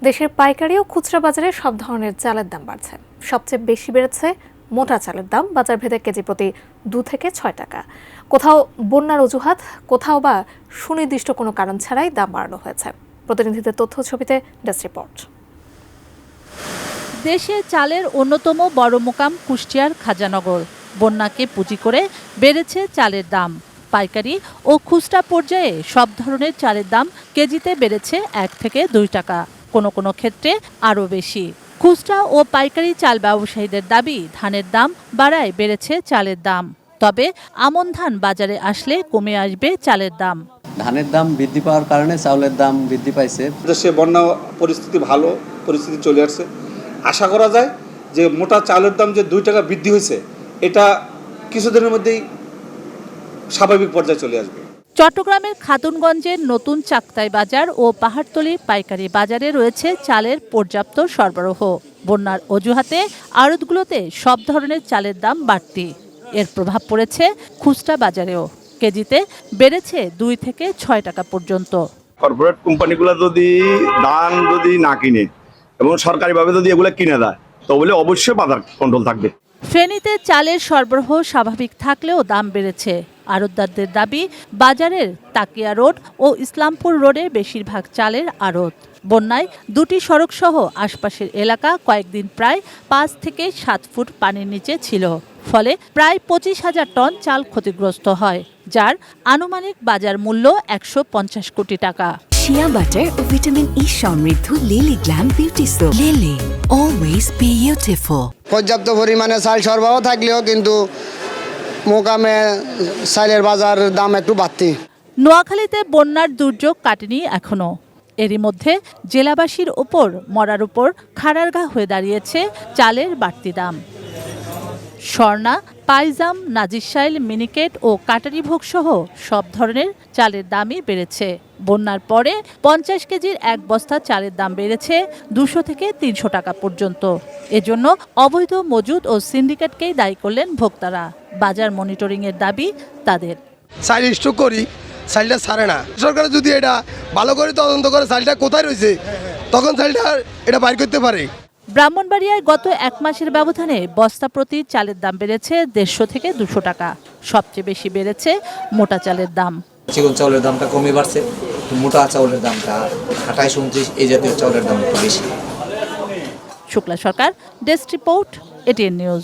দেশের পাইকারি ও খুচরা বাজারে সব ধরনের চালের দাম বাড়ছে। সবচেয়ে বেশি বেড়েছে মোটা চালের দাম, বাজার ভেদে কেজি প্রতি 2 থেকে 6 টাকা। কোথাও বন্যার অজুহাত, কোথাও বা সুনির্দিষ্ট কোনো কারণ ছাড়াই দাম বাড়ানো হয়েছে। প্রতিনিধিদের তথ্য ছবিতে ডেস্ক রিপোর্ট। দেশে চালের অন্যতম বড় মোকাম কুষ্টিয়ার খাজানগর। বন্যাকে পুঁজি করে বেড়েছে চালের দাম। পাইকারি ও খুচরা পর্যায়ে সব ধরনের চালের দাম কেজিতে বেড়েছে 1 থেকে 2 টাকা, কোনো কোনো ক্ষেত্রে আরও বেশি। খুচরা ও পাইকারি চাল ব্যবসায়ীদের দাবি, ধানের দাম বাড়ায় বেড়েছে চালের দাম। তবে আমন ধান বাজারে আসলে কমে আসবে চালের দাম। ধানের দাম বৃদ্ধি পাওয়ার কারণে চাউলের দাম বৃদ্ধি পাইছে। দেশে বন্যা পরিস্থিতি ভালো পরিস্থিতি চলে আসছে। আশা করা যায় যে মোটা চালের দাম যে 2 টাকা বৃদ্ধি হয়েছে, এটা কিছুদিনের মধ্যেই স্বাভাবিক পর্যায়ে চলে আসবে। চট্টগ্রামের খাতুনগঞ্জের নতুন চাকতাই বাজার ও পাহাড়তলী পাইকারি বাজারে রয়েছে চালের পর্যাপ্ত সরবরাহ। বন্যার অজুহাতে আড়তগুলোতে সব ধরনের চালের দাম বাড়তি। এর প্রভাব পড়েছে খুচরা বাজারেও। কেজিতে বেড়েছে 2 থেকে 6 টাকা পর্যন্ত। কর্পোরেট কোম্পানিগুলো যদি ধান না কিনে এবং সরকারিভাবে যদি এগুলো কিনে দেয়, তাহলে অবশ্যই বাজার কন্ট্রোল থাকবে। ফেনীতে চালের সরবরাহ স্বাভাবিক থাকলেও দাম বেড়েছে। আড়তদারদের দাবি, বাজারের তাকিয়া রোড ও ইসলামপুর রোডে বেশিরভাগ চালের আড়ত। বন্যায় 2টি সড়ক সহ আশপাশের এলাকা কয়েকদিন প্রায় 5 থেকে 7 ফুট পানির নিচে ছিল। ফলে প্রায় 25,000 টন চাল ক্ষতিগ্রস্ত হয়, যার আনুমানিক বাজার মূল্য 150 কোটি টাকা। শিয়া বাটার ও ভিটামিন ই সমৃদ্ধ lily glam beauty soap. Lily, always beautiful. পর্যাপ্ত পরিমাণে চাল সরবরাহ থাকলেও কিন্তু মোকামে চালের বাজার দাম একটু বাড়তি। নোয়াখালীতে বন্যার দুর্যোগ কাটেনি এখনো। এরই মধ্যে জেলাবাসীর ওপর মরার উপর খাড়ারঘা হয়ে দাঁড়িয়েছে চালের বাড়তি দাম। স্বর্ণা, পাইজাম, নাজিরশাইল, মিনিকেট ও কাটারিভোগ সহ সব ধরনের চালের দামই বেড়েছে। বন্যার পরে 50 কেজির এক বস্তা চালের দাম বেড়েছে 200 থেকে 300 টাকা পর্যন্ত। এজন্য অবৈধ মজুদ ও সিন্ডিকেটকেই দায়ী করলেন ভোক্তারা। বাজার মনিটরিংয়ের দাবি তাদের। চাল স্টক করি, চালটা ছাড়ে না। সরকার যদি এটা ভালো করে তদন্ত করে চালটা কোথায় রয়েছে, তখন চালটা এটা বাইর করতে পারে। ব্রাহ্মণবাড়িয়ায় গত 1 মাসের ব্যবধানে বস্তা প্রতি চালের দাম বেড়েছে 150 থেকে 200 টাকা। সবচেয়ে বেশি বেড়েছে মোটা চালের দাম। চিকন চাউলের দামটা কমে বাড়ছে, মোটা চাউলের দামটা 28-29 এই জাতীয় চাউলের দাম একটু বেশি। শুক্লা সরকার, ডেস্ক রিপোর্ট, এটিএন নিউজ।